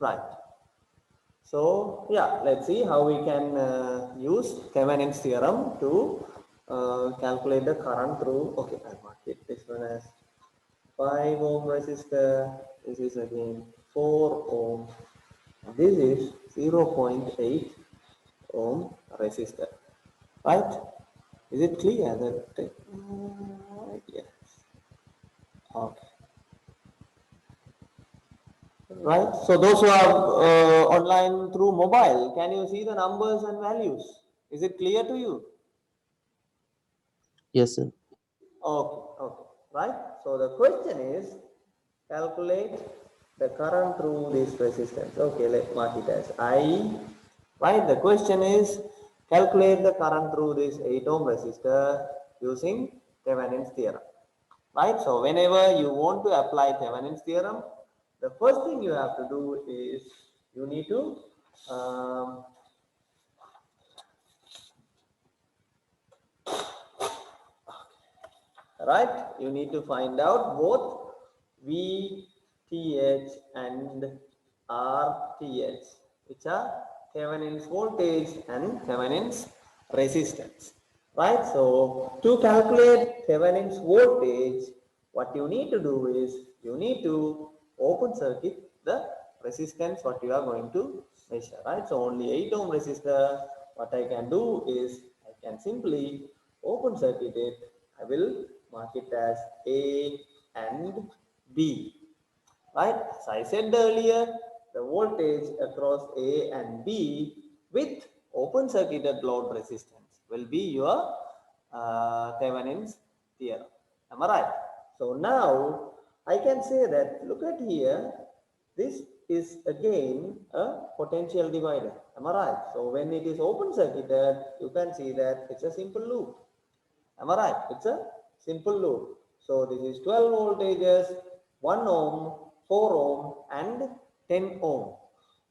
Right. So yeah, let's see how we can use Thevenin's theorem to calculate the current through. Okay, I'll mark it. This one as 5 ohm resistor. This is again 4 ohm. This is 0.8 ohm resistor. Right? Is it clear that? Yes. Okay. Right. So those who are online through mobile, can you see the numbers and values? Is it clear to you? Yes, sir. Okay. Okay. Right. So the question is calculate the current through this resistance. Okay. Let's mark it as I. Right. The question is calculate the current through this 8 ohm resistor using Thevenin's theorem. Right. So whenever you want to apply Thevenin's theorem, the first thing you have to do is you need to um, right, you need to find out both VTH and RTH, which are Thevenin's voltage and Thevenin's resistance. Right. So to calculate Thevenin's voltage, what you need to do is you need to open circuit the resistance what you are going to measure. Right. So only 8 ohm resistor. What I can do is I can simply open circuit it. I will mark it as A and B. Right? As I said earlier, the voltage across A and B with open circuited load resistance will be your Thevenin's theorem. Am I right? So now I can say that, look at here, this is again a potential divider. Am I right? So when it is open circuited, you can see that it's a simple loop. Am I right? It's a simple loop. So this is 12 voltages, 1 ohm, 4 ohm and 10 ohm.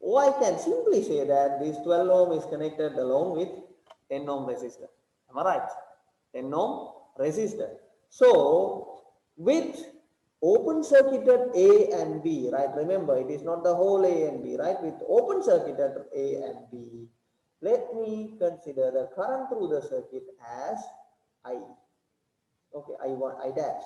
Or I can simply say that this 12 ohm is connected along with 10 ohm resistor. Am I right? 10 ohm resistor. So with open circuited A and B, right? Remember, it is not the whole A and B, right? With open circuited A and B, let me consider the current through the circuit as I. Okay, I dash.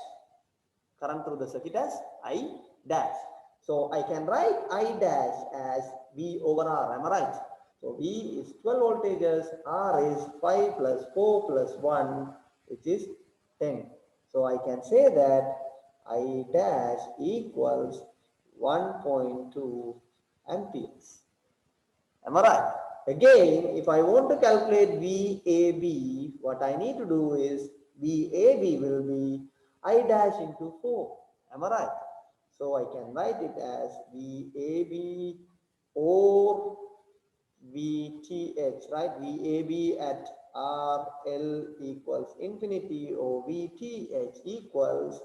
Current through the circuit as I dash. So I can write I dash as V over R. Am I right? So V is 12 voltages, R is 5 plus 4 plus 1, which is 10. So I can say that I dash equals 1.2 amperes. Am I right? Again, if I want to calculate VAB, what I need to do is VAB will be I dash into 4. Am I right? So I can write it as VAB or VTH, right? VAB at RL equals infinity or VTH equals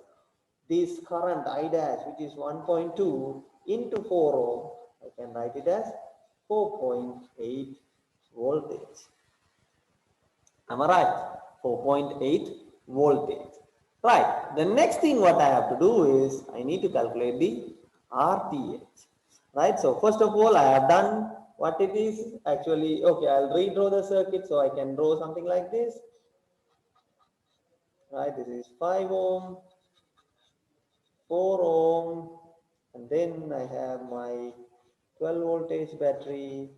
this current I dash, which is 1.2 into 4 ohm. I can write it as 4.8 voltage. Am I right? 4.8 voltage. Right. The next thing what I have to do is I need to calculate the RTH. Right. So first of all, I have done what it is actually. Okay, I'll redraw the circuit so I can draw something like this. Right. This is 5 ohm, 4 ohm, and then I have my 12 voltage battery,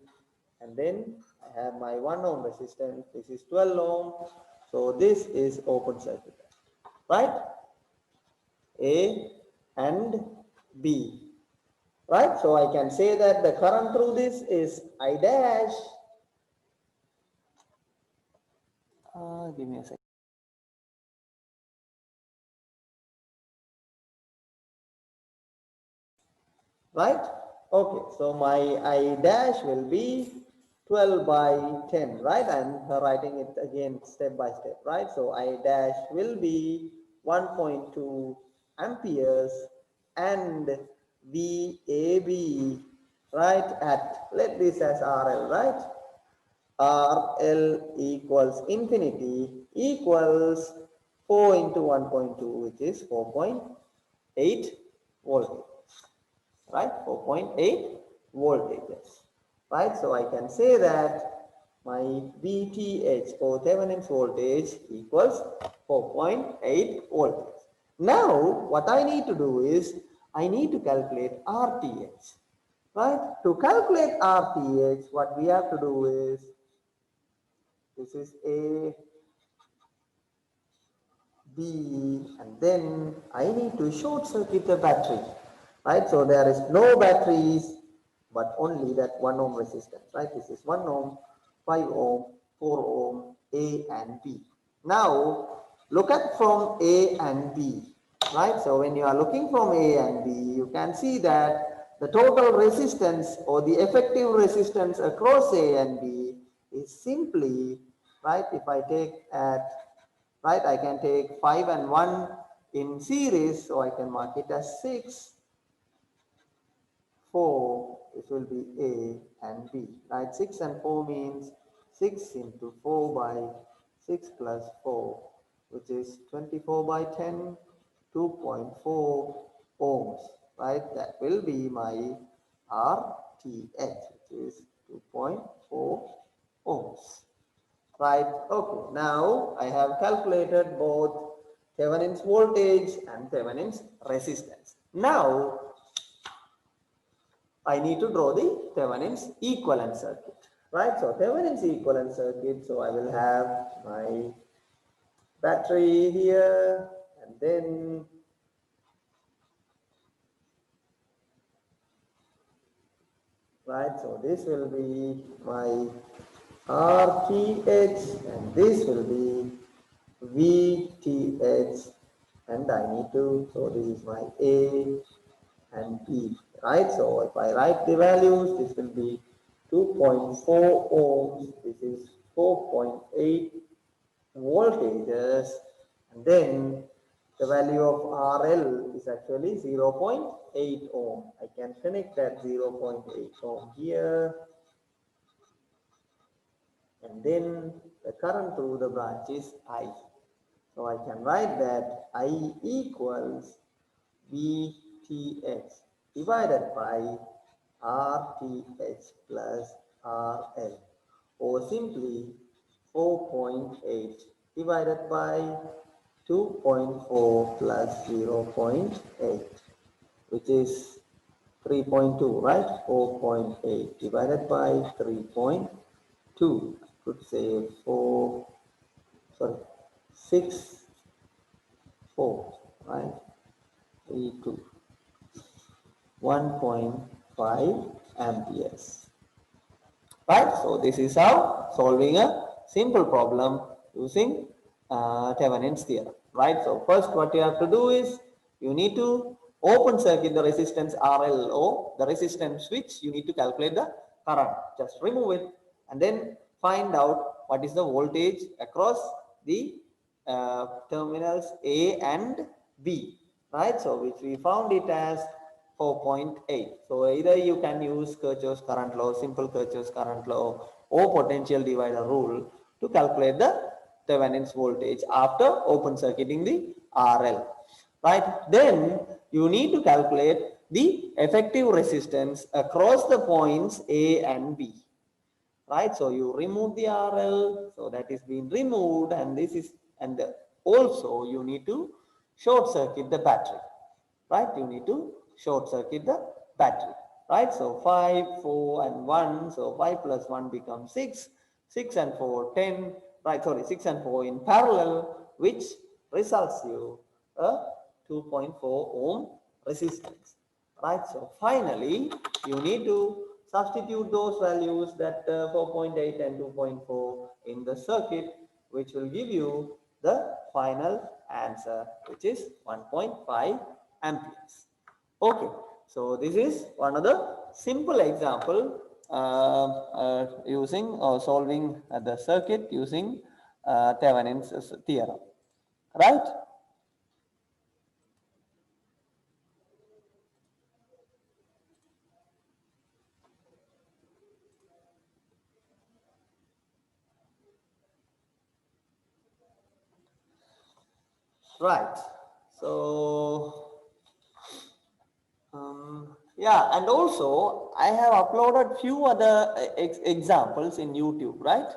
and then I have my 1 ohm resistance. This is 12 ohm. So this is open circuit, right? A and B, right? So I can say that the current through this is I dash. Give me a second. Right? Okay, so my I dash will be 12 by 10, right? I'm writing it again step by step, right? So I dash will be 1.2 amperes and VAB, right, at, let this as RL, right? RL equals infinity equals 4 into 1.2, which is 4.8 voltage. Right, 4.8 voltages, right? So I can say that my VTH or Thevenin's voltage equals 4.8 volts. Now what I need to do is I need to calculate RTH, right? To calculate RTH, what we have to do is, this is A, B, and then I need to short circuit the battery, right? So there is no batteries, but only that 1 ohm resistance, right? This is 1 ohm, 5 ohm, 4 ohm, A and B. Now look at from A and B, right? So when you are looking from A and B, you can see that the total resistance or the effective resistance across A and B is simply, right, if I take at, right, I can take 5 and 1 in series, so I can mark it as 6, 4, this will be A and B, right? 6 and 4 means 6 into 4 by 6 plus 4, which is 24 by 10, 2.4 ohms, right? That will be my RTH, which is 2.4 ohms. Right, okay. Now I have calculated both Thevenin's voltage and Thevenin's resistance. Now I need to draw the Thevenin's equivalent circuit. Right, so Thevenin's equivalent circuit, so I will have my battery here, and then right, so this will be my RTH and this will be VTH, and I need to, so this is my A and B, right? So if I write the values, this will be 2.4 ohms, this is 4.8 voltages, and then the value of RL is actually 0.8 ohm. I can connect that 0.8 ohm here, and then the current through the branch is I. So I can write that I equals VTH divided by RTH plus RL, or simply 4.8 divided by 2.4 plus 0.8, which is 3.2, right? 4.8 divided by 3.2, I could say 4, sorry, 6, 4, right? 3, 2. 1.5 amperes, right? So this is how solving a simple problem using Thevenin's theorem, right? So first what you have to do is you need to open circuit the resistance RL or the resistance switch. You need to calculate the current, just remove it and then find out what is the voltage across the terminals A and B, right? So which we found it as 4.8. So either you can use Kirchhoff's current law, simple Kirchhoff's current law, or potential divider rule to calculate the Thevenin's voltage after open circuiting the RL, right? Then you need to calculate the effective resistance across the points A and B, right? So you remove the RL, so that is being removed, and this is, and also you need to short circuit the battery, right? You need to short circuit the battery, right? So 5, 4 and 1, so 5 plus 1 becomes 6, 6 and 4, 10, right? Sorry, 6 and 4 in parallel, which results you a 2.4 ohm resistance, right? So finally you need to substitute those values, that 4.8 and 2.4 in the circuit, which will give you the final answer, which is 1.5 amperes. Okay, so this is one of the simple example using or solving the circuit using Thevenin's theorem, right? Right. So Yeah, and also I have uploaded few other examples in YouTube, right?